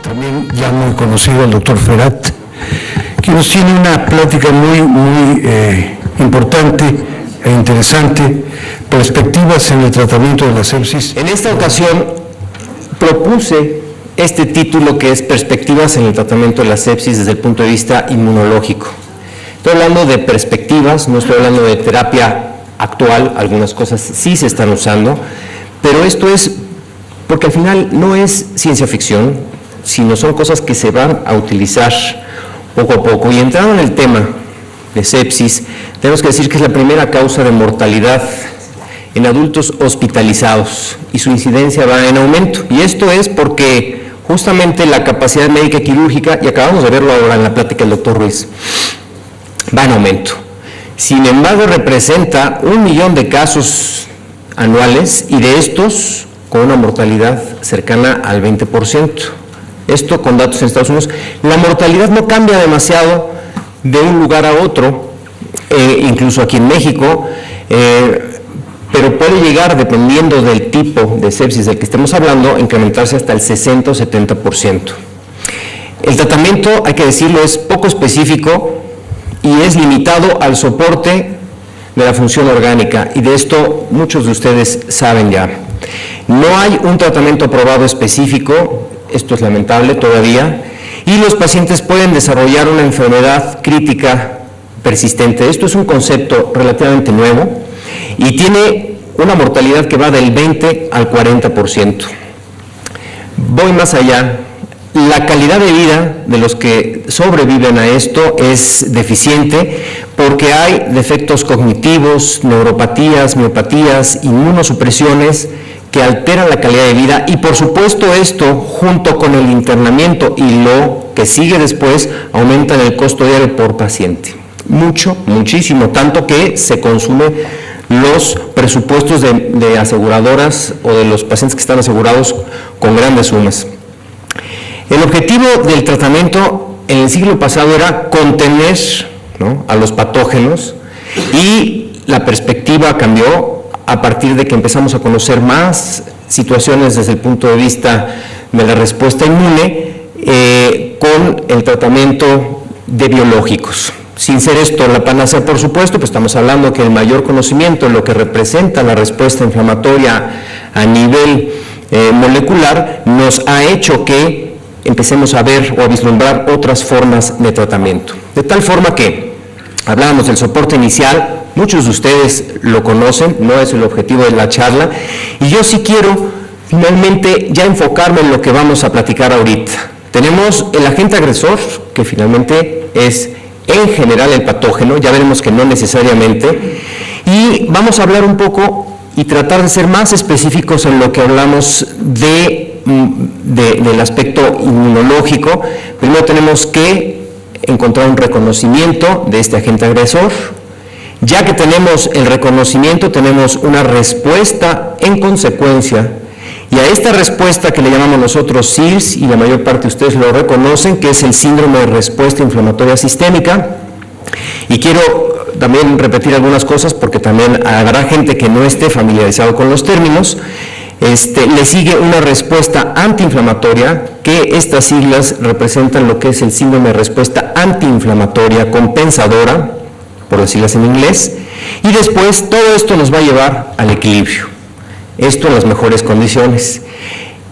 También ya muy conocido al doctor Ferat, que nos tiene una plática muy importante e interesante, perspectivas en el tratamiento de la sepsis. En esta ocasión propuse este título que es Perspectivas en el tratamiento de la sepsis desde el punto de vista inmunológico. Estoy hablando de perspectivas, no estoy hablando de terapia actual, algunas cosas sí se están usando, pero esto es porque al final no es ciencia ficción, sino son cosas que se van a utilizar poco a poco. Y entrando en el tema de sepsis, tenemos que decir que es la primera causa de mortalidad en adultos hospitalizados y su incidencia va en aumento. Y esto es porque justamente la capacidad médica y quirúrgica, y acabamos de verlo ahora en la plática del doctor Ruiz, va en aumento. Sin embargo, representa 1 millón de casos anuales y de estos con una mortalidad cercana al 20%. Esto con datos en Estados Unidos. La mortalidad no cambia demasiado de un lugar a otro, incluso aquí en México, pero puede llegar, dependiendo del tipo de sepsis del que estemos hablando, a incrementarse hasta el 60 o 70%. El tratamiento, hay que decirlo, es poco específico y es limitado al soporte de la función orgánica, y de esto muchos de ustedes saben ya. No hay un tratamiento aprobado específico, esto es lamentable todavía, y los pacientes pueden desarrollar una enfermedad crítica persistente. Esto es un concepto relativamente nuevo y tiene una mortalidad que va del 20 al 40%. Voy más allá. La calidad de vida de los que sobreviven a esto es deficiente porque hay defectos cognitivos, neuropatías, miopatías, inmunosupresiones que alteran la calidad de vida, y por supuesto esto, junto con el internamiento y lo que sigue después, aumentan el costo diario por paciente. Muchísimo, tanto que se consume los presupuestos de aseguradoras o de los pacientes que están asegurados con grandes sumas. El objetivo del tratamiento en el siglo pasado era contener, ¿no?, a los patógenos, y la perspectiva cambió a partir de que empezamos a conocer más situaciones desde el punto de vista de la respuesta inmune con el tratamiento de biológicos. Sin ser esto la panacea, por supuesto, pues estamos hablando que el mayor conocimiento en lo que representa la respuesta inflamatoria a nivel molecular nos ha hecho que empecemos a ver o a vislumbrar otras formas de tratamiento. De tal forma que hablábamos del soporte inicial, muchos de ustedes lo conocen, no es el objetivo de la charla, y yo sí quiero finalmente ya enfocarme en lo que vamos a platicar ahorita. Tenemos el agente agresor, que finalmente es en general el patógeno, ya veremos que no necesariamente, y vamos a hablar un poco y tratar de ser más específicos en lo que hablamos del aspecto inmunológico. Primero tenemos que encontrar un reconocimiento de este agente agresor. Ya que tenemos el reconocimiento, tenemos una respuesta en consecuencia, y a esta respuesta que le llamamos nosotros SIRS, y la mayor parte de ustedes lo reconocen, que es el síndrome de respuesta inflamatoria sistémica. Y quiero también repetir algunas cosas porque también habrá gente que no esté familiarizado con los términos. Le sigue una respuesta antiinflamatoria, que estas siglas representan lo que es el síndrome de respuesta antiinflamatoria compensadora, por decirlas en inglés, y después todo esto nos va a llevar al equilibrio, esto en las mejores condiciones.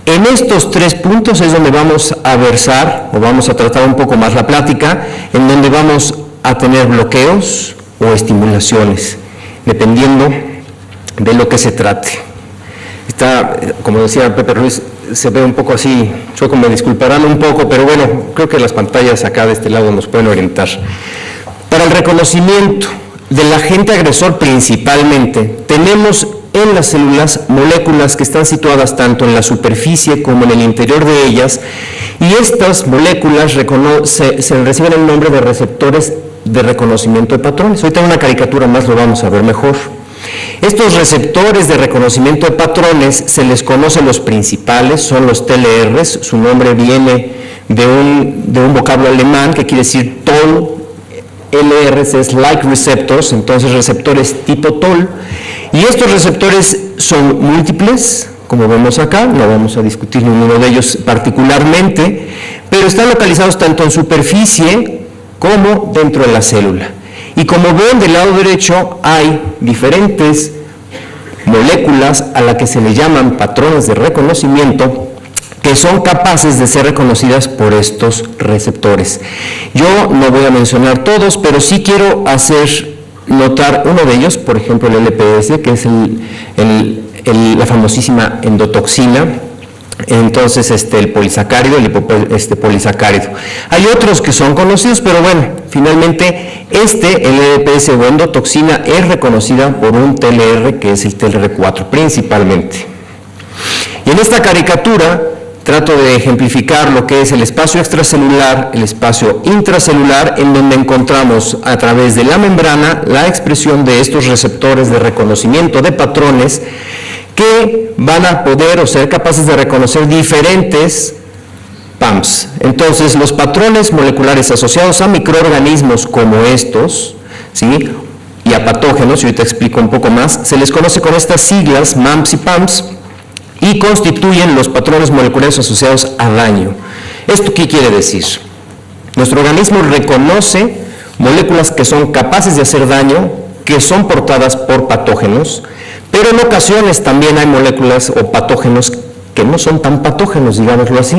En estos 3 puntos es donde vamos a versar, o vamos a tratar un poco más la plática, en donde vamos a tener bloqueos o estimulaciones, dependiendo de lo que se trate. Está, como decía Pepe Ruiz, se ve un poco así, Choco, me disculparán un poco, pero bueno, creo que las pantallas acá de este lado nos pueden orientar. Para el reconocimiento del agente agresor principalmente, tenemos en las células moléculas que están situadas tanto en la superficie como en el interior de ellas, y estas moléculas se reciben el nombre de receptores de reconocimiento de patrones. Ahorita en una caricatura más lo vamos a ver mejor. Estos receptores de reconocimiento de patrones se les conoce los principales, son los TLRs, su nombre viene de un vocablo alemán que quiere decir Toll. LRs es like receptors, entonces receptores tipo Toll, y estos receptores son múltiples, como vemos acá, no vamos a discutir ninguno de ellos particularmente, pero están localizados tanto en superficie como dentro de la célula. Y como ven, del lado derecho hay diferentes moléculas a las que se le llaman patrones de reconocimiento, que son capaces de ser reconocidas por estos receptores. Yo no voy a mencionar todos, pero sí quiero hacer notar uno de ellos, por ejemplo el LPS, que es la famosísima endotoxina, entonces el polisacárido, el lipopolisacárido. Hay otros que son conocidos, pero bueno, finalmente el LPS o endotoxina es reconocida por un TLR, que es el TLR4 principalmente. Y en esta caricatura trato de ejemplificar lo que es el espacio extracelular, el espacio intracelular, en donde encontramos a través de la membrana la expresión de estos receptores de reconocimiento de patrones que van a poder o ser capaces de reconocer diferentes PAMs. Entonces, los patrones moleculares asociados a microorganismos como estos, ¿sí?, y a patógenos, y ahorita explico un poco más, se les conoce con estas siglas MAMPs y PAMPs, y constituyen los patrones moleculares asociados a daño. ¿Esto qué quiere decir? Nuestro organismo reconoce moléculas que son capaces de hacer daño, que son portadas por patógenos, pero en ocasiones también hay moléculas o patógenos que no son tan patógenos, digámoslo así.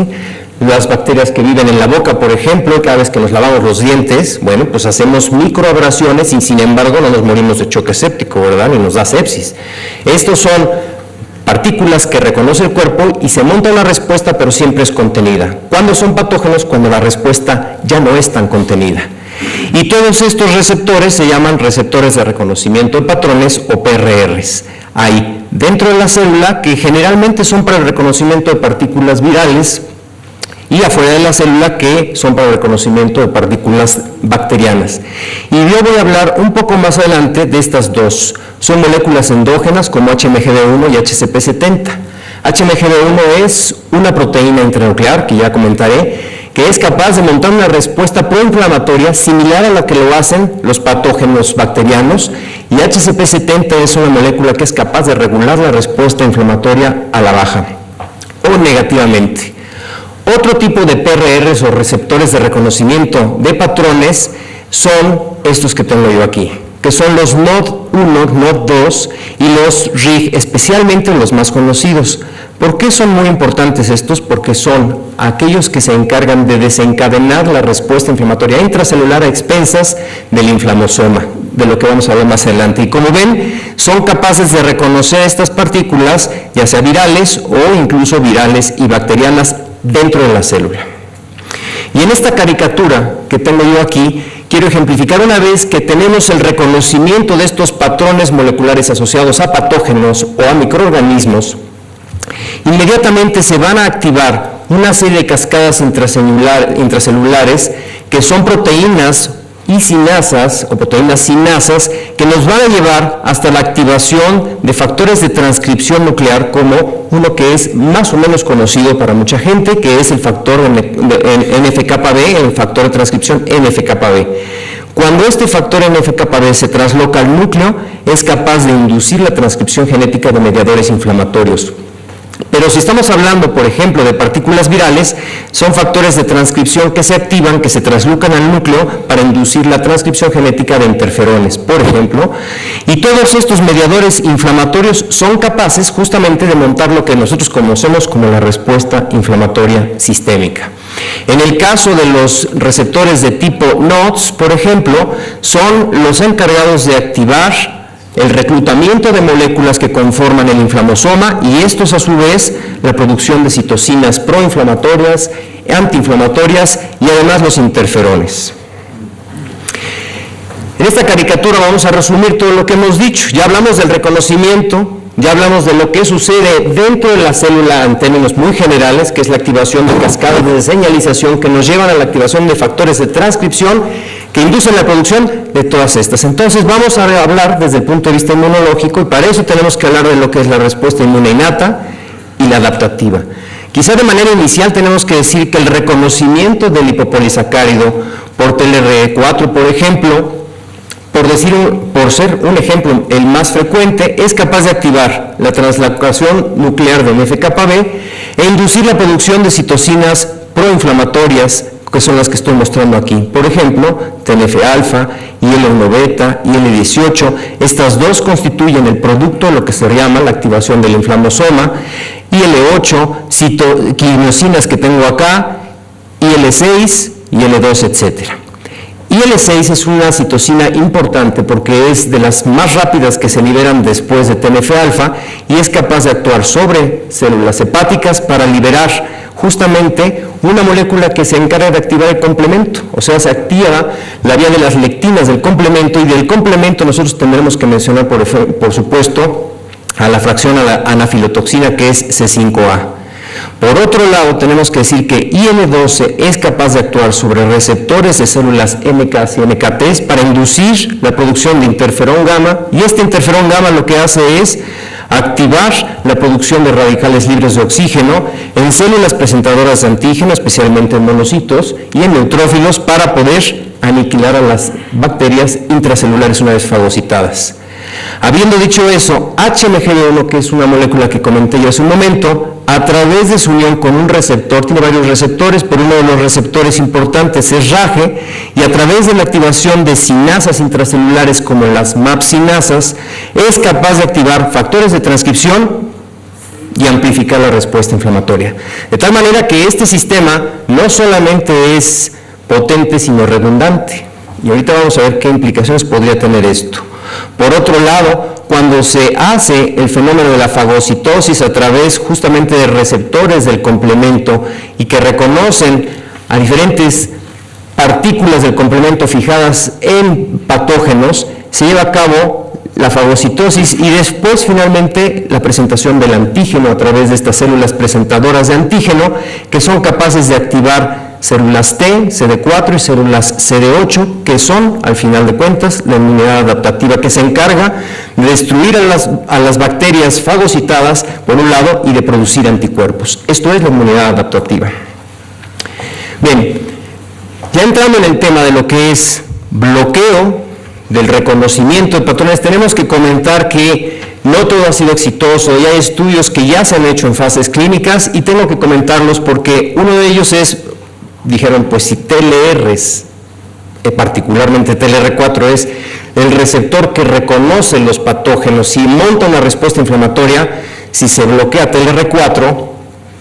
Las bacterias que viven en la boca, por ejemplo, cada vez que nos lavamos los dientes, bueno, pues hacemos microabrasiones y sin embargo no nos morimos de choque séptico, ¿verdad? Ni nos da sepsis. Estos son partículas que reconoce el cuerpo y se monta una respuesta, pero siempre es contenida. ¿Cuándo son patógenos? Cuando la respuesta ya no es tan contenida. Y todos estos receptores se llaman receptores de reconocimiento de patrones o PRRs. Hay dentro de la célula que generalmente son para el reconocimiento de partículas virales y afuera de la célula que son para el reconocimiento de partículas bacterianas. Y yo voy a hablar un poco más adelante de estas dos. Son moléculas endógenas como HMGB1 y HCP70. HMGB1 es una proteína intranuclear, que ya comentaré, que es capaz de montar una respuesta proinflamatoria similar a la que lo hacen los patógenos bacterianos, y HCP70 es una molécula que es capaz de regular la respuesta inflamatoria a la baja o negativamente. Otro tipo de PRRs o receptores de reconocimiento de patrones son estos que tengo yo aquí, que son los NOD1, NOD2 y los RIG, especialmente los más conocidos. ¿Por qué son muy importantes estos? Porque son aquellos que se encargan de desencadenar la respuesta inflamatoria intracelular a expensas del inflamosoma, de lo que vamos a ver más adelante. Y como ven, son capaces de reconocer estas partículas, ya sea virales o incluso virales y bacterianas, dentro de la célula. Y en esta caricatura que tengo yo aquí, quiero ejemplificar una vez que tenemos el reconocimiento de estos patrones moleculares asociados a patógenos o a microorganismos, inmediatamente se van a activar una serie de cascadas intracelulares que son proteínas y sinasas o proteínas sinasas que nos van a llevar hasta la activación de factores de transcripción nuclear, como uno que es más o menos conocido para mucha gente, que es el factor NF-κB, el factor de transcripción NF-κB. Cuando este factor NF-κB se trasloca al núcleo, es capaz de inducir la transcripción genética de mediadores inflamatorios. Pero si estamos hablando, por ejemplo, de partículas virales, son factores de transcripción que se activan, que se traslocan al núcleo para inducir la transcripción genética de interferones, por ejemplo, y todos estos mediadores inflamatorios son capaces justamente de montar lo que nosotros conocemos como la respuesta inflamatoria sistémica. En el caso de los receptores de tipo NODs, por ejemplo, son los encargados de activar el reclutamiento de moléculas que conforman el inflamosoma, y estos a su vez la producción de citocinas proinflamatorias, antiinflamatorias y además los interferones. En esta caricatura vamos a resumir todo lo que hemos dicho. Ya hablamos del reconocimiento, ya hablamos de lo que sucede dentro de la célula en términos muy generales, que es la activación de cascadas de señalización que nos llevan a la activación de factores de transcripción que inducen la producción de todas estas. Entonces vamos a hablar desde el punto de vista inmunológico, y para eso tenemos que hablar de lo que es la respuesta inmune innata y la adaptativa. Quizá de manera inicial tenemos que decir que el reconocimiento del lipopolisacárido por TLR4, por ejemplo, por ser un ejemplo el más frecuente, es capaz de activar la translocación nuclear del NF-κB e inducir la producción de citocinas proinflamatorias, que son las que estoy mostrando aquí. Por ejemplo, TNF-alfa, IL-1-beta, IL-18, estas dos constituyen el producto de lo que se llama la activación del inflamosoma, IL-8, quinosinas que tengo acá, IL-6, IL-2, etc. IL-6 es una citocina importante porque es de las más rápidas que se liberan después de TNF-alfa y es capaz de actuar sobre células hepáticas para liberar justamente una molécula que se encarga de activar el complemento, o sea, se activa la vía de las lectinas del complemento, y del complemento nosotros tendremos que mencionar, por supuesto, a la fracción a la anafilotoxina, que es C5A. Por otro lado, tenemos que decir que IL-12 es capaz de actuar sobre receptores de células NK y NKT para inducir la producción de interferón gamma, y este interferón gamma lo que hace es activar la producción de radicales libres de oxígeno en células presentadoras de antígeno, especialmente en monocitos y en neutrófilos, para poder aniquilar a las bacterias intracelulares una vez fagocitadas. Habiendo dicho eso, HMG1, que es una molécula que comenté yo hace un momento, a través de su unión con un receptor, tiene varios receptores, pero uno de los receptores importantes es RAGE, y a través de la activación de sinasas intracelulares como las MAP sinasas, es capaz de activar factores de transcripción y amplificar la respuesta inflamatoria. De tal manera que este sistema no solamente es potente, sino redundante. Y ahorita vamos a ver qué implicaciones podría tener esto. Por otro lado, cuando se hace el fenómeno de la fagocitosis a través justamente de receptores del complemento y que reconocen a diferentes partículas del complemento fijadas en patógenos, se lleva a cabo la fagocitosis y después finalmente la presentación del antígeno a través de estas células presentadoras de antígeno, que son capaces de activar células T, CD4 y células CD8, que son, al final de cuentas, la inmunidad adaptativa que se encarga de destruir a las bacterias fagocitadas, por un lado, y de producir anticuerpos. Esto es la inmunidad adaptativa. Bien, ya entrando en el tema de lo que es bloqueo del reconocimiento de patrones, tenemos que comentar que no todo ha sido exitoso, y hay estudios que ya se han hecho en fases clínicas, y tengo que comentarlos porque uno de ellos es, dijeron, pues si TLRs, particularmente TLR4, es el receptor que reconoce los patógenos, si monta una respuesta inflamatoria, si se bloquea TLR4,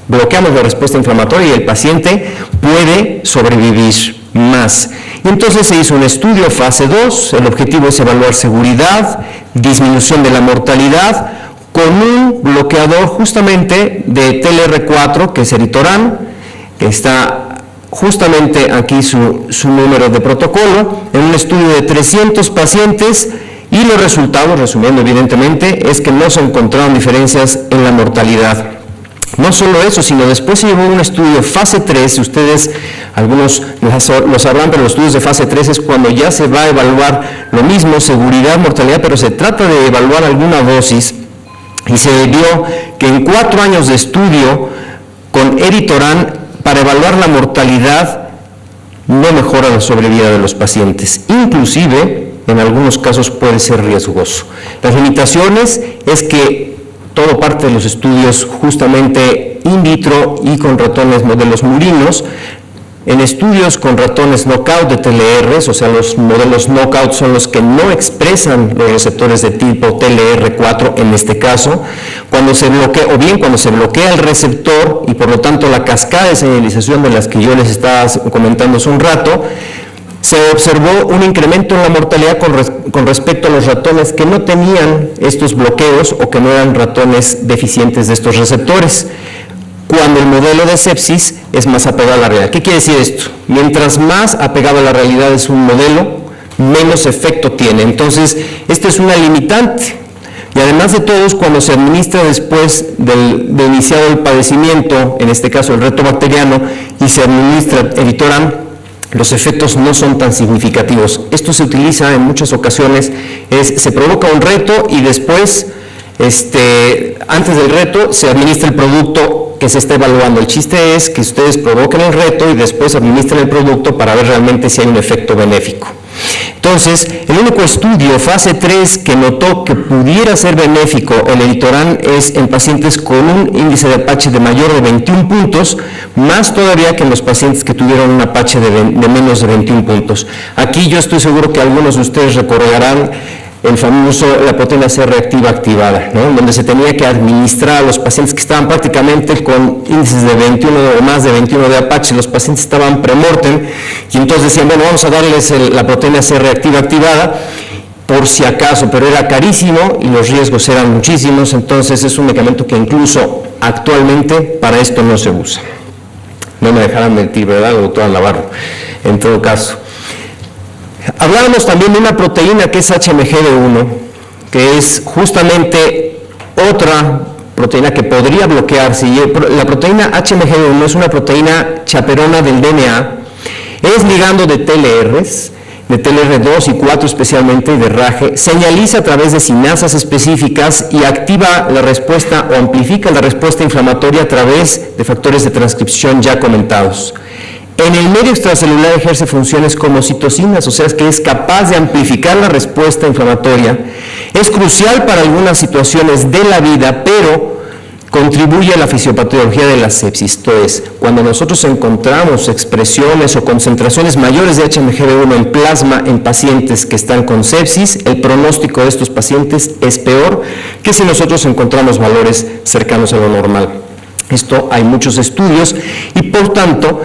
bloqueamos la respuesta inflamatoria y el paciente puede sobrevivir más. Y entonces se hizo un estudio fase 2, el objetivo es evaluar seguridad, disminución de la mortalidad, con un bloqueador justamente de TLR4, que es Eritoran, que está justamente aquí su número de protocolo, en un estudio de 300 pacientes, y los resultados, resumiendo evidentemente, es que no se encontraron diferencias en la mortalidad. No solo eso, sino después se llevó un estudio fase 3, si ustedes, algunos lo sabrán, pero los estudios de fase 3 es cuando ya se va a evaluar lo mismo, seguridad, mortalidad, pero se trata de evaluar alguna dosis, y se vio que en 4 años de estudio con Eritoran, para evaluar la mortalidad, no mejora la sobrevida de los pacientes, inclusive en algunos casos puede ser riesgoso. Las limitaciones es que todo parte de los estudios justamente in vitro y con ratones modelos murinos. En estudios con ratones knockout de TLRs, o sea, los modelos knockout son los que no expresan los receptores de tipo TLR4 en este caso, cuando se bloquea, o bien cuando se bloquea el receptor y por lo tanto la cascada de señalización de las que yo les estaba comentando hace un rato, se observó un incremento en la mortalidad con respecto a los ratones que no tenían estos bloqueos o que no eran ratones deficientes de estos receptores, cuando el modelo de sepsis es más apegado a la realidad. ¿Qué quiere decir esto? Mientras más apegado a la realidad es un modelo, menos efecto tiene. Entonces, esto es una limitante. Y además de todo, cuando se administra después de iniciado el padecimiento, en este caso el reto bacteriano, y se administra Eritoran, los efectos no son tan significativos. Esto se utiliza en muchas ocasiones, se provoca un reto y después, antes del reto, se administra el producto que se está evaluando. El chiste es que ustedes provoquen el reto y después administren el producto para ver realmente si hay un efecto benéfico. Entonces, Entonces, el único estudio, fase 3, que notó que pudiera ser benéfico el Editorán es en pacientes con un índice de Apache de mayor de 21 puntos, más todavía que en los pacientes que tuvieron un Apache de menos de 21 puntos. Aquí yo estoy seguro que algunos de ustedes recordarán el famoso, la proteína C reactiva activada, ¿no? Donde se tenía que administrar a los pacientes que estaban prácticamente con índices de 21 o más de 21 de Apache, los pacientes estaban premortem, y entonces decían, bueno, vamos a darles la proteína C reactiva activada, por si acaso, pero era carísimo y los riesgos eran muchísimos, entonces es un medicamento que incluso actualmente para esto no se usa. No me dejarán mentir, ¿verdad, doctora Navarro? En todo caso. Hablábamos también de una proteína que es HMGB1, que es justamente otra proteína que podría bloquearse. Y la proteína HMGB1 es una proteína chaperona del DNA, es ligando de TLRs, de TLR2 y 4 especialmente, y de RAGE, señaliza a través de sinasas específicas y activa la respuesta o amplifica la respuesta inflamatoria a través de factores de transcripción ya comentados. En el medio extracelular ejerce funciones como citocinas, o sea, es que es capaz de amplificar la respuesta inflamatoria. Es crucial para algunas situaciones de la vida, pero contribuye a la fisiopatología de la sepsis. Esto es, cuando nosotros encontramos expresiones o concentraciones mayores de HMGB1 en plasma en pacientes que están con sepsis, el pronóstico de estos pacientes es peor que si nosotros encontramos valores cercanos a lo normal. Esto hay muchos estudios y por tanto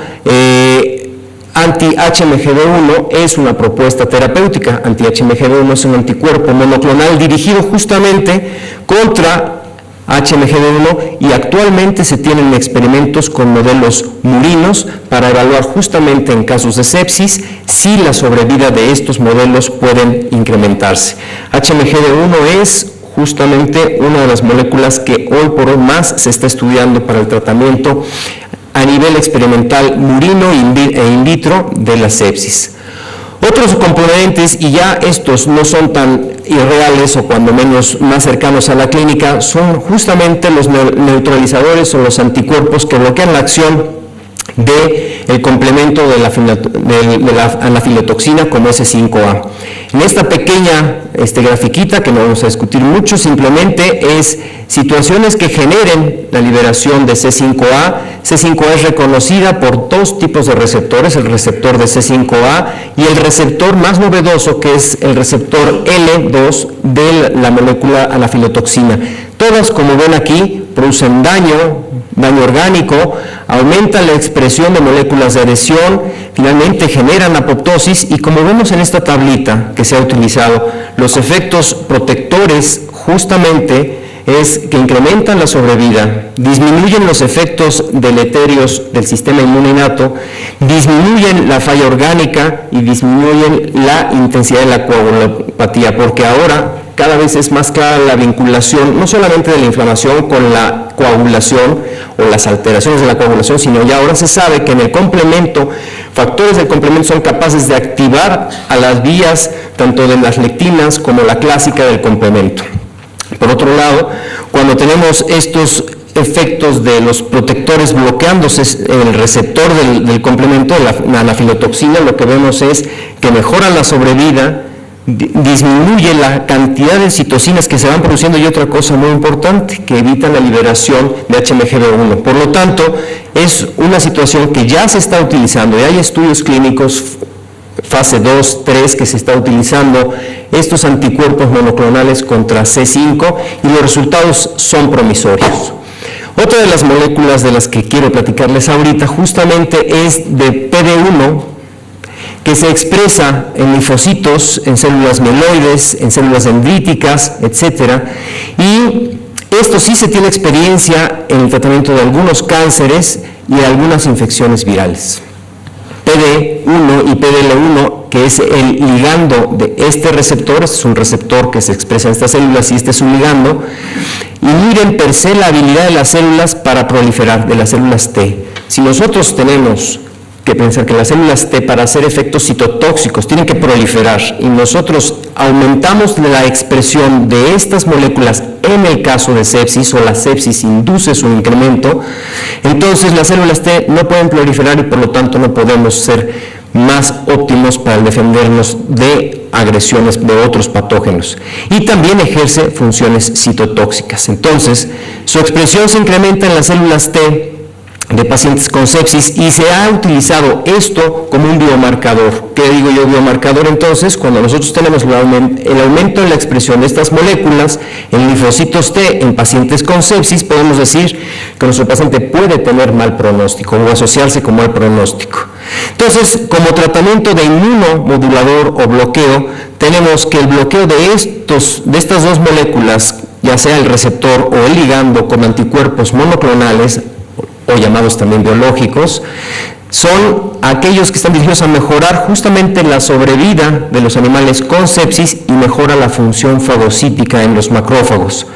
anti-HMGB1 es una propuesta terapéutica. Anti-HMGB1 es un anticuerpo monoclonal dirigido justamente contra HMGB1 y actualmente se tienen experimentos con modelos murinos para evaluar justamente en casos de sepsis si la sobrevida de estos modelos pueden incrementarse. HMGB1 es justamente una de las moléculas que hoy por hoy más se está estudiando para el tratamiento a nivel experimental murino e in vitro de la sepsis. Otros componentes, y ya estos no son tan irreales o cuando menos más cercanos a la clínica, son justamente los neutralizadores o los anticuerpos que bloquean la acción del complemento de la anafilotoxina como S5A. En esta pequeña grafiquita, que no vamos a discutir mucho, simplemente es situaciones que generen la liberación de C5A. C5A es reconocida por dos tipos de receptores, el receptor de C5A y el receptor más novedoso, que es el receptor L2 de la molécula anafilotoxina. Todas, como ven aquí, producen daño orgánico, aumentan la expresión de moléculas de adhesión, finalmente generan apoptosis y como vemos en esta tablita que se ha utilizado, los efectos protectores justamente es que incrementan la sobrevida, disminuyen los efectos deleterios del sistema inmune innato, disminuyen la falla orgánica y disminuyen la intensidad de la coagulopatía, porque ahora cada vez es más clara la vinculación, no solamente de la inflamación con la coagulación o las alteraciones de la coagulación, sino ya ahora se sabe que en el complemento, factores del complemento son capaces de activar a las vías tanto de las lectinas como la clásica del complemento. Por otro lado, cuando tenemos estos efectos de los protectores bloqueándose en el receptor del complemento de la anafilotoxina, lo que vemos es que mejora la sobrevida, disminuye la cantidad de citocinas que se van produciendo y otra cosa muy importante, que evitan la liberación de HMGB1. Por lo tanto, es una situación que ya se está utilizando y hay estudios clínicos fase 2, 3 que se está utilizando estos anticuerpos monoclonales contra C5 y los resultados son promisorios. Otra de las moléculas de las que quiero platicarles ahorita justamente es de PD1, que se expresa en linfocitos, en células mieloides, en células dendríticas, etc. Y esto sí se tiene experiencia en el tratamiento de algunos cánceres y de algunas infecciones virales. PD1 y PDL1, que es el ligando de este receptor, es un receptor que se expresa en estas células y este es un ligando, inhiben per se la habilidad de las células para proliferar, de las células T. Si nosotros tenemos que pensar que las células T para hacer efectos citotóxicos tienen que proliferar y nosotros aumentamos la expresión de estas moléculas en el caso de sepsis o la sepsis induce su incremento, entonces las células T no pueden proliferar y por lo tanto no podemos ser más óptimos para defendernos de agresiones de otros patógenos, y también ejerce funciones citotóxicas. Entonces, su expresión se incrementa en las células T de pacientes con sepsis y se ha utilizado esto como un biomarcador. ¿Qué digo yo biomarcador? Entonces, cuando nosotros tenemos el aumento en la expresión de estas moléculas en linfocitos T en pacientes con sepsis, podemos decir que nuestro paciente puede tener mal pronóstico o asociarse con mal pronóstico. Entonces, como tratamiento de inmunomodulador o bloqueo, tenemos que el bloqueo de estas dos moléculas, ya sea el receptor o el ligando con anticuerpos monoclonales, o llamados también biológicos, son aquellos que están dirigidos a mejorar justamente la sobrevida de los animales con sepsis y mejora la función fagocítica en los macrófagos.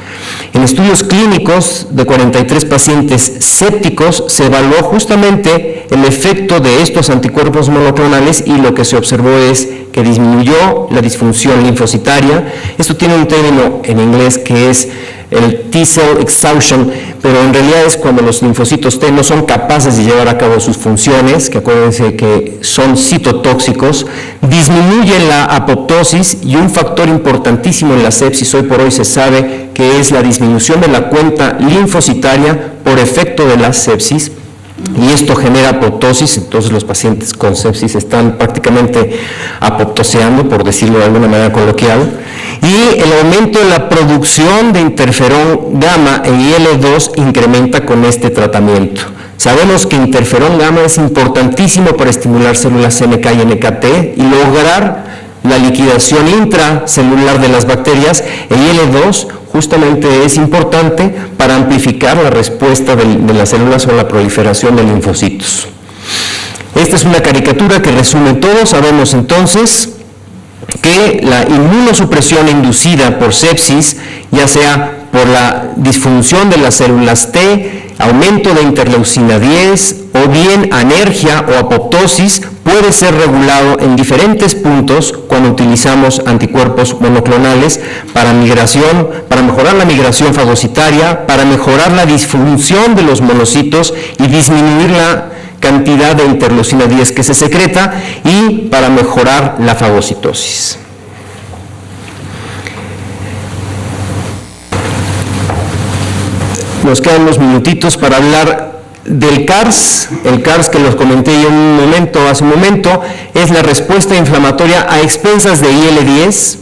En estudios clínicos de 43 pacientes sépticos se evaluó justamente el efecto de estos anticuerpos monoclonales y lo que se observó es que disminuyó la disfunción linfocitaria. Esto tiene un término en inglés que es el T-cell exhaustion, pero en realidad es cuando los linfocitos T no son capaces de llevar a cabo sus funciones, que acuérdense que son citotóxicos, disminuye la apoptosis, y un factor importantísimo en la sepsis hoy por hoy se sabe que es la disminución de la cuenta linfocitaria por efecto de la sepsis, y esto genera apoptosis. Entonces los pacientes con sepsis están prácticamente apoptoseando, por decirlo de alguna manera coloquial, y el aumento de la producción de interferón gamma e IL-2 incrementa con este tratamiento. Sabemos que interferón gamma es importantísimo para estimular células NK y NKT y lograr la liquidación intracelular de las bacterias, e IL-2 justamente es importante para amplificar la respuesta de las células o la proliferación de linfocitos. Esta es una caricatura que resume todo. Sabemos entonces que la inmunosupresión inducida por sepsis, ya sea por la disfunción de las células T, aumento de interleucina 10 o bien anergia o apoptosis, puede ser regulado en diferentes puntos cuando utilizamos anticuerpos monoclonales para mejorar la migración fagocitaria, para mejorar la disfunción de los monocitos y disminuir la cantidad de interleucina 10 que se secreta, y para mejorar la fagocitosis. Nos quedan unos minutitos para hablar del CARS. El CARS, que los comenté yo hace un momento, es la respuesta inflamatoria a expensas de IL-10.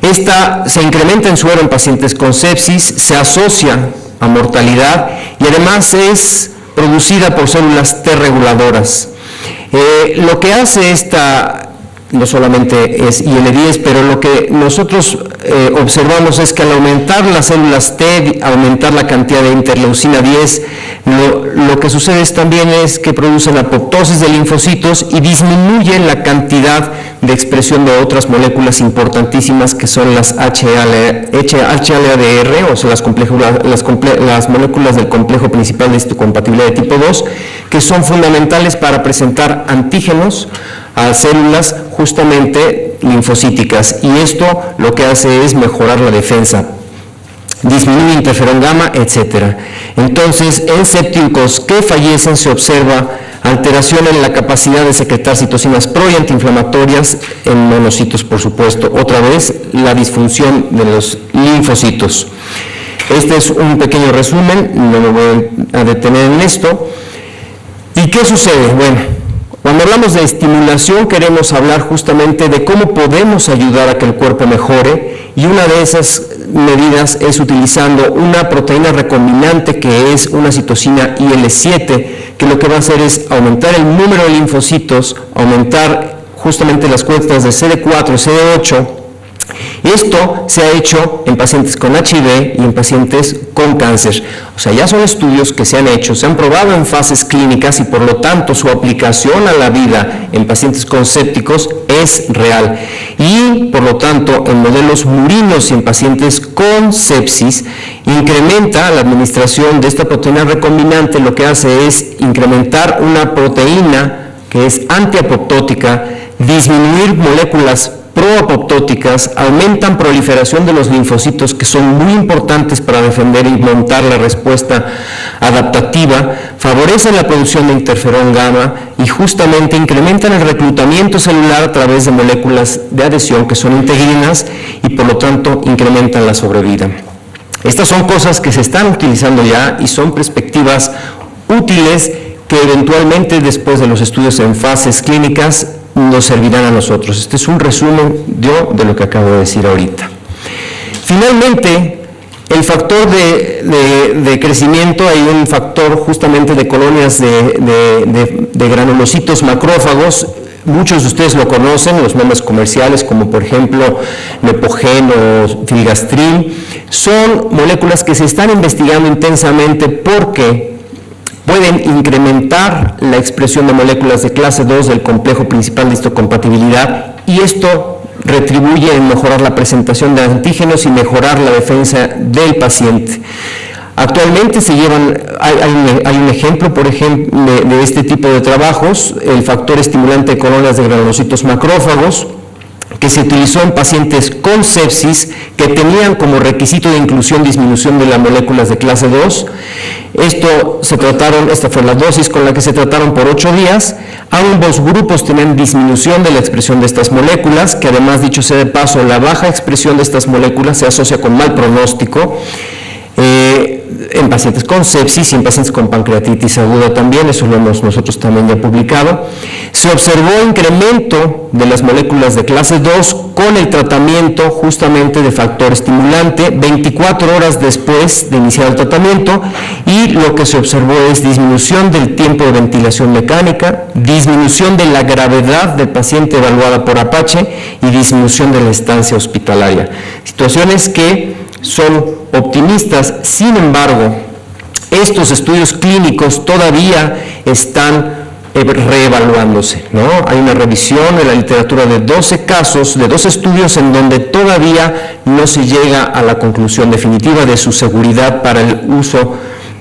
Esta se incrementa en suero en pacientes con sepsis, se asocia a mortalidad y además es producida por células T reguladoras. Lo que hace esta no solamente es IL-10, pero lo que nosotros observamos es que al aumentar las células T, aumentar la cantidad de interleucina 10, lo que sucede también es que producen apoptosis de linfocitos y disminuyen la cantidad de expresión de otras moléculas importantísimas que son las HLA-DR, o sea, las moléculas del complejo principal de histocompatibilidad de tipo 2, que son fundamentales para presentar antígenos a células justamente linfocíticas, y esto lo que hace es mejorar la defensa, disminuye interferón gamma, etc. Entonces, en sépticos que fallecen se observa alteración en la capacidad de secretar citocinas pro y antiinflamatorias en monocitos, por supuesto. Otra vez, la disfunción de los linfocitos. Este es un pequeño resumen, no me voy a detener en esto. ¿Y qué sucede? Bueno, cuando hablamos de estimulación queremos hablar justamente de cómo podemos ayudar a que el cuerpo mejore, y una de esas medidas es utilizando una proteína recombinante que es una citosina IL-7, que lo que va a hacer es aumentar el número de linfocitos, aumentar justamente las cuentas de CD4 y CD8. Esto se ha hecho en pacientes con HIV y en pacientes con cáncer. O sea, ya son estudios que se han hecho, se han probado en fases clínicas, y por lo tanto su aplicación a la vida en pacientes con sépticos es real. Y por lo tanto, en modelos murinos y en pacientes con sepsis, incrementa la administración de esta proteína recombinante. Lo que hace es incrementar una proteína que es antiapoptótica, disminuir moléculas proapoptóticas, aumentan proliferación de los linfocitos, que son muy importantes para defender y montar la respuesta adaptativa, favorecen la producción de interferón gamma y justamente incrementan el reclutamiento celular a través de moléculas de adhesión que son integrinas y por lo tanto incrementan la sobrevida. Estas son cosas que se están utilizando ya y son perspectivas útiles que eventualmente después de los estudios en fases clínicas nos servirán a nosotros. Este es un resumen de lo que acabo de decir ahorita. Finalmente, el factor de crecimiento, hay un factor justamente de colonias de granulocitos macrófagos. Muchos de ustedes lo conocen, los nombres comerciales como por ejemplo Nepogen o Filgastrin. Son moléculas que se están investigando intensamente porque pueden incrementar la expresión de moléculas de clase 2 del complejo principal de histocompatibilidad y esto retribuye en mejorar la presentación de antígenos y mejorar la defensa del paciente. Actualmente hay un ejemplo, por ejemplo, de este tipo de trabajos, el factor estimulante de colonias de granulocitos macrófagos, que se utilizó en pacientes con sepsis que tenían como requisito de inclusión disminución de las moléculas de clase 2. Esta fue la dosis con la que se trataron por 8 días. Ambos grupos tenían disminución de la expresión de estas moléculas, que además, dicho sea de paso, la baja expresión de estas moléculas se asocia con mal pronóstico en pacientes con sepsis y en pacientes con pancreatitis aguda también, eso lo hemos nosotros también ya publicado. Se observó incremento de las moléculas de clase 2 con el tratamiento justamente de factor estimulante 24 horas después de iniciar el tratamiento y lo que se observó es disminución del tiempo de ventilación mecánica, disminución de la gravedad del paciente evaluada por Apache y disminución de la estancia hospitalaria. Situaciones que son optimistas. Sin embargo, estos estudios clínicos todavía están reevaluándose, ¿no? Hay una revisión en la literatura de 12 casos, de 2 estudios en donde todavía no se llega a la conclusión definitiva de su seguridad para el uso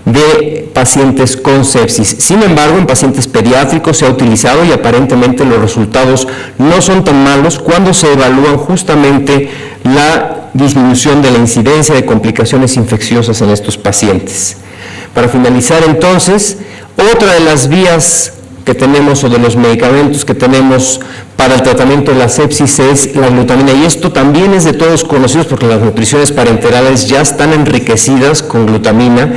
de pacientes con sepsis. Sin embargo, en pacientes pediátricos se ha utilizado y aparentemente los resultados no son tan malos cuando se evalúan justamente la disminución de la incidencia de complicaciones infecciosas en estos pacientes. Para finalizar entonces, otra de las vías que tenemos o de los medicamentos que tenemos para el tratamiento de la sepsis es la glutamina y esto también es de todos conocidos porque las nutriciones parenterales ya están enriquecidas con glutamina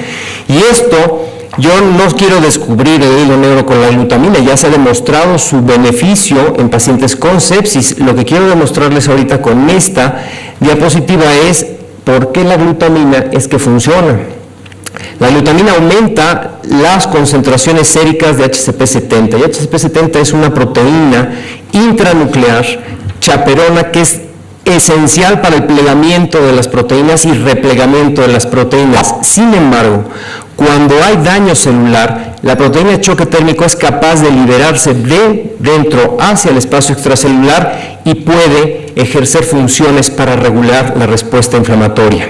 y esto yo no quiero descubrir el hilo negro con la glutamina, ya se ha demostrado su beneficio en pacientes con sepsis. Lo que quiero demostrarles ahorita con esta diapositiva es por qué la glutamina es que funciona. La glutamina aumenta las concentraciones séricas de HCP70 y HCP70 es una proteína intranuclear chaperona que es esencial para el plegamiento de las proteínas y replegamiento de las proteínas. Sin embargo, cuando hay daño celular, la proteína de choque térmico es capaz de liberarse de dentro hacia el espacio extracelular y puede ejercer funciones para regular la respuesta inflamatoria.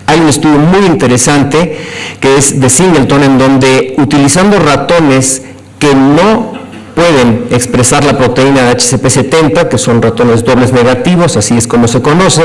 Hay un estudio muy interesante que es de Singleton en donde utilizando ratones que no pueden expresar la proteína de HCP70, que son ratones dobles negativos, así es como se conoce,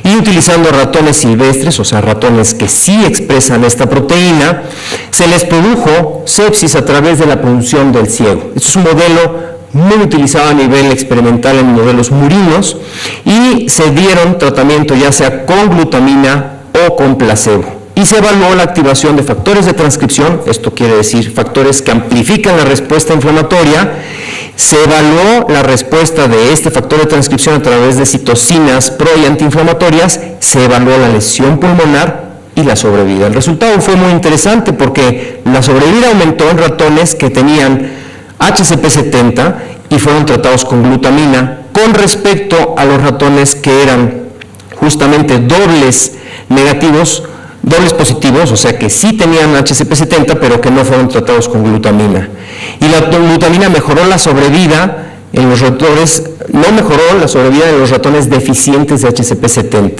y utilizando ratones silvestres, o sea, ratones que sí expresan esta proteína, se les produjo sepsis a través de la punción del ciego. Este es un modelo muy utilizado a nivel experimental en modelos murinos y se dieron tratamiento ya sea con glutamina o con placebo. Y se evaluó la activación de factores de transcripción, esto quiere decir factores que amplifican la respuesta inflamatoria. Se evaluó la respuesta de este factor de transcripción a través de citocinas pro y antiinflamatorias, se evaluó la lesión pulmonar y la sobrevida. El resultado fue muy interesante porque la sobrevida aumentó en ratones que tenían HCP70 y fueron tratados con glutamina con respecto a los ratones que eran justamente dobles positivos, o sea que sí tenían HCP70 pero que no fueron tratados con glutamina. Y la glutamina mejoró la sobrevida en los ratones, no mejoró la sobrevida de los ratones deficientes de HCP70.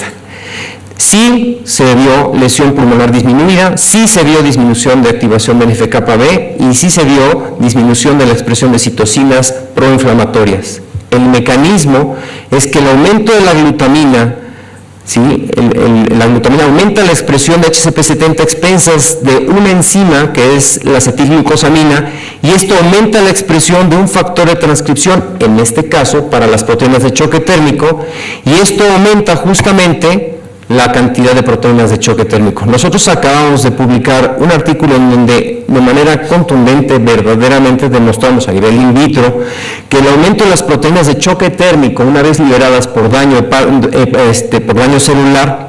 Sí se vio lesión pulmonar disminuida, sí se vio disminución de activación del NF-κB y sí se vio disminución de la expresión de citocinas proinflamatorias. El mecanismo es que el aumento de la glutamina, ¿sí? La glutamina aumenta la expresión de HCP70 a expensas de una enzima que es la acetilglucosamina, y esto aumenta la expresión de un factor de transcripción, en este caso para las proteínas de choque térmico, y esto aumenta justamente la cantidad de proteínas de choque térmico. Nosotros acabamos de publicar un artículo en donde de manera contundente verdaderamente demostramos a nivel in vitro que el aumento de las proteínas de choque térmico una vez liberadas por daño celular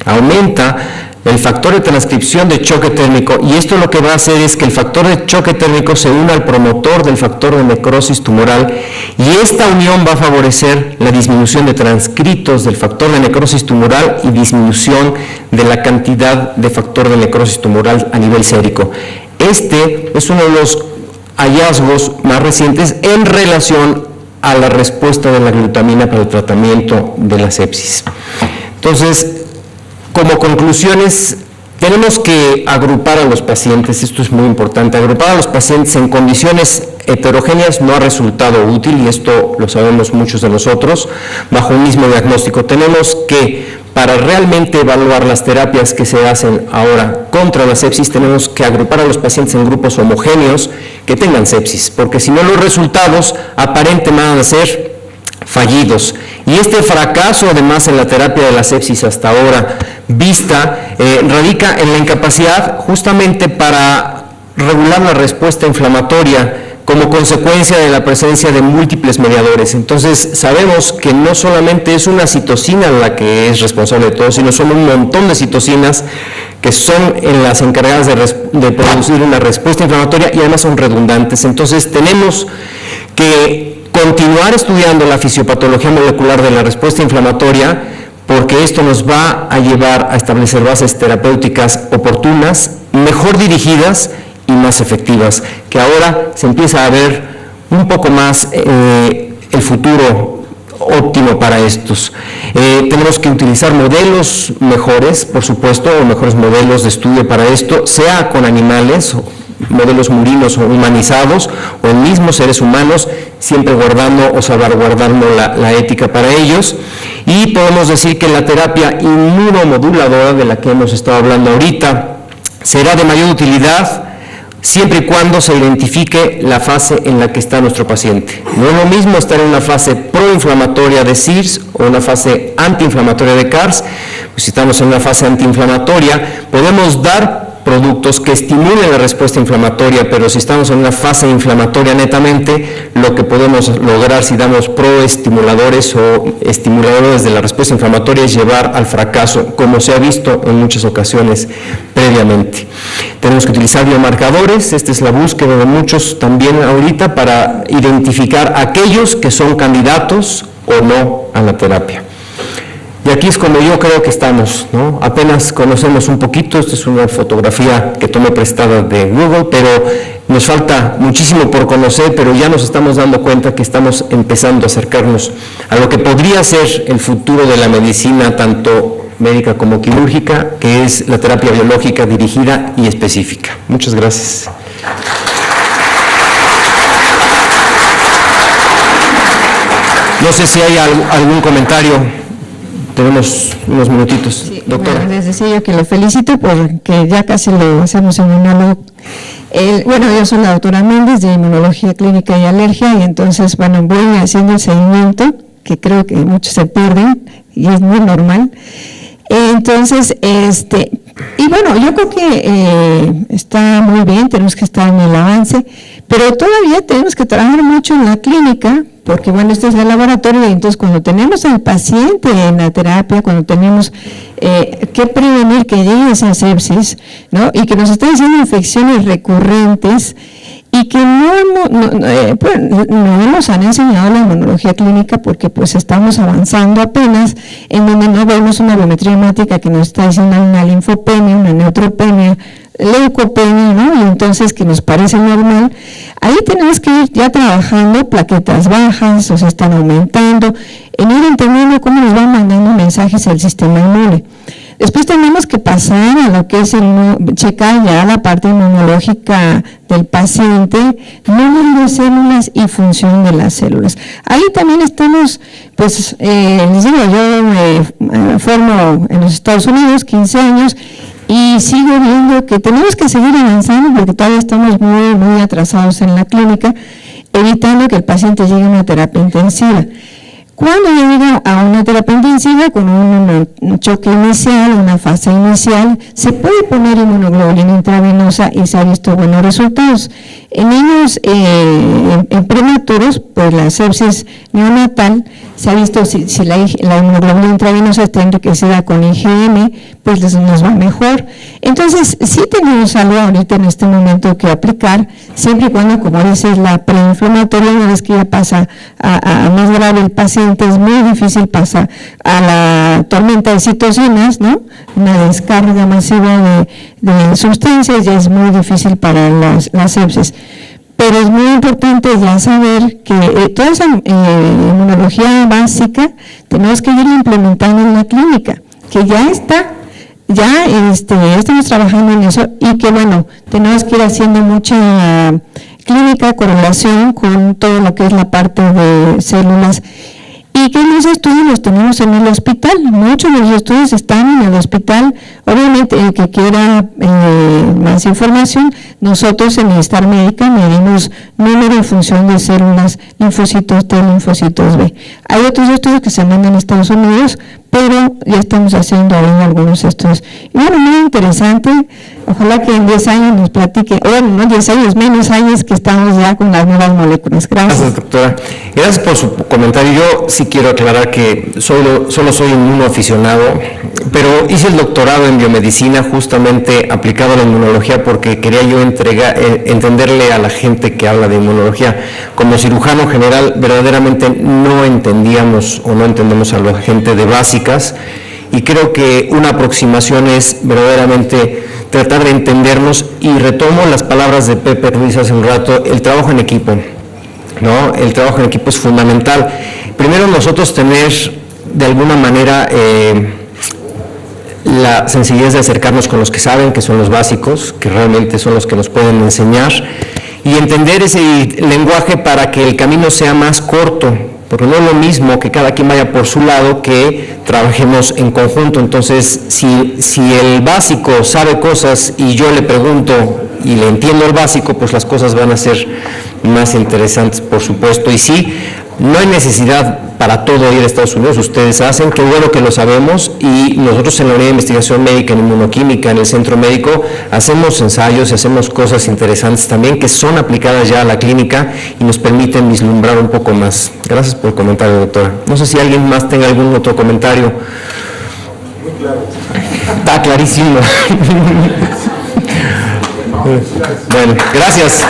aumenta el factor de transcripción de choque térmico, y esto lo que va a hacer es que el factor de choque térmico se una al promotor del factor de necrosis tumoral, y esta unión va a favorecer la disminución de transcritos del factor de necrosis tumoral y disminución de la cantidad de factor de necrosis tumoral a nivel sérico. Este es uno de los hallazgos más recientes en relación a la respuesta de la glutamina para el tratamiento de la sepsis. Entonces, como conclusiones, tenemos que agrupar a los pacientes, esto es muy importante, agrupar a los pacientes en condiciones heterogéneas no ha resultado útil, y esto lo sabemos muchos de nosotros, bajo un mismo diagnóstico. Tenemos que, para realmente evaluar las terapias que se hacen ahora contra la sepsis, tenemos que agrupar a los pacientes en grupos homogéneos que tengan sepsis, porque si no los resultados aparentemente van a ser fallidos. Y este fracaso, además, en la terapia de la sepsis hasta ahora vista, radica en la incapacidad justamente para regular la respuesta inflamatoria como consecuencia de la presencia de múltiples mediadores. Entonces, sabemos que no solamente es una citocina la que es responsable de todo, sino son un montón de citocinas que son las encargadas de producir una respuesta inflamatoria, y además son redundantes. Entonces, tenemos que continuar estudiando la fisiopatología molecular de la respuesta inflamatoria, porque esto nos va a llevar a establecer bases terapéuticas oportunas, mejor dirigidas y más efectivas, que ahora se empieza a ver un poco más el futuro óptimo para estos. Tenemos que utilizar modelos mejores, por supuesto, o mejores modelos de estudio para esto, sea con animales, modelos murinos o humanizados, o en mismos seres humanos, siempre guardando o salvaguardando la ética para ellos. Y podemos decir que la terapia inmunomoduladora, de la que hemos estado hablando ahorita, será de mayor utilidad siempre y cuando se identifique la fase en la que está nuestro paciente. No es lo mismo estar en una fase proinflamatoria de CIRS o una fase antiinflamatoria de CARS. Pues si estamos en una fase antiinflamatoria, podemos dar productos que estimulen la respuesta inflamatoria, pero si estamos en una fase inflamatoria netamente, lo que podemos lograr si damos proestimuladores o estimuladores de la respuesta inflamatoria es llevar al fracaso, como se ha visto en muchas ocasiones previamente. Tenemos que utilizar biomarcadores, esta es la búsqueda de muchos también ahorita para identificar aquellos que son candidatos o no a la terapia. Y aquí es como yo creo que estamos, ¿no? Apenas conocemos un poquito, esta es una fotografía que tomé prestada de Google, pero nos falta muchísimo por conocer, pero ya nos estamos dando cuenta que estamos empezando a acercarnos a lo que podría ser el futuro de la medicina, tanto médica como quirúrgica, que es la terapia biológica dirigida y específica. Muchas gracias. No sé si hay algún comentario. Tenemos unos minutitos, sí, doctora. Bueno, les decía yo que lo felicito porque ya casi lo hacemos en monólogo. Bueno, yo soy la doctora Méndez de Inmunología Clínica y Alergia, y entonces, bueno, voy haciendo el seguimiento, que creo que muchos se pierden, y es muy normal. Entonces, y bueno, yo creo que está muy bien, tenemos que estar en el avance, pero todavía tenemos que trabajar mucho en la clínica, porque bueno, esto es el laboratorio, y entonces cuando tenemos al paciente en la terapia, cuando tenemos que prevenir que llegue esa sepsis, ¿no? Y que nos están haciendo infecciones recurrentes, y que no nos han enseñado la inmunología clínica, porque pues estamos avanzando apenas, en donde no vemos una biometría hemática que nos está diciendo una linfopenia, una neutropenia, leucopenia, ¿no? Y entonces que nos parece normal. Ahí tenemos que ir ya trabajando plaquetas bajas, o sea, están aumentando, en ir entendiendo cómo nos van mandando mensajes al sistema inmune. Después tenemos que pasar a lo que es checar ya la parte inmunológica del paciente, número de células y función de las células. Ahí también estamos, pues, les digo, yo me formo en los Estados Unidos, 15 años, y sigo viendo que tenemos que seguir avanzando porque todavía estamos muy, muy atrasados en la clínica, evitando que el paciente llegue a una terapia intensiva. Cuando llega a una terapia intensiva con un choque inicial, una fase inicial, se puede poner inmunoglobulina intravenosa y se ha visto buenos resultados. En niños en prematuros, pues la sepsis neonatal, se ha visto si la inmunoglobulina intravenosa está enriquecida con IgM, pues nos va mejor. Entonces, sí tenemos algo ahorita en este momento que aplicar, siempre y cuando, como dices, la preinflamatoria, una vez que ya pasa a más grave el paciente, es muy difícil pasar a la tormenta de citocinas, ¿no? Una descarga masiva de sustancias ya es muy difícil para la sepsis. Pero es muy importante ya saber que toda esa inmunología básica tenemos que ir implementando en la clínica, que ya está, ya estamos trabajando en eso y que bueno, tenemos que ir haciendo mucha clínica, correlación con todo lo que es la parte de células. Y que los estudios los tenemos en el hospital, muchos de los estudios están en el hospital. Obviamente el que quiera más información, nosotros en Bienestar Médica medimos número y función de células, linfocitos T, linfocitos B. Hay otros estudios que se mandan a Estados Unidos, pero ya estamos haciendo ahí algunos estudios. Y bueno, muy interesante, ojalá que en 10 años nos platique, bueno, no 10 años, menos años que estamos ya con las nuevas moléculas. Gracias. Gracias, doctora. Gracias por su comentario. Yo sí quiero aclarar que solo soy inmunoaficionado, pero hice el doctorado en biomedicina justamente aplicado a la inmunología porque quería yo entenderle a la gente que habla de inmunología. Como cirujano general, verdaderamente no entendíamos o no entendemos a la gente de básica, y creo que una aproximación es verdaderamente tratar de entendernos, y retomo las palabras de Pepe Ruiz hace un rato, el trabajo en equipo, ¿no? El trabajo en equipo es fundamental. Primero nosotros tener de alguna manera la sencillez de acercarnos con los que saben, que son los básicos, que realmente son los que nos pueden enseñar, y entender ese lenguaje para que el camino sea más corto, porque no es lo mismo que cada quien vaya por su lado que trabajemos en conjunto. Entonces, si el básico sabe cosas y yo le pregunto y le entiendo el básico, pues las cosas van a ser más interesantes, por supuesto. Y sí, no hay necesidad para todo ir a Estados Unidos, ustedes hacen, qué bueno que lo sabemos, y nosotros en la Unidad de Investigación Médica en Inmunoquímica, en el Centro Médico, hacemos ensayos y hacemos cosas interesantes también que son aplicadas ya a la clínica y nos permiten vislumbrar un poco más. Gracias por el comentario, doctora. No sé si alguien más tenga algún otro comentario. Muy claro. Está clarísimo. Bueno, gracias.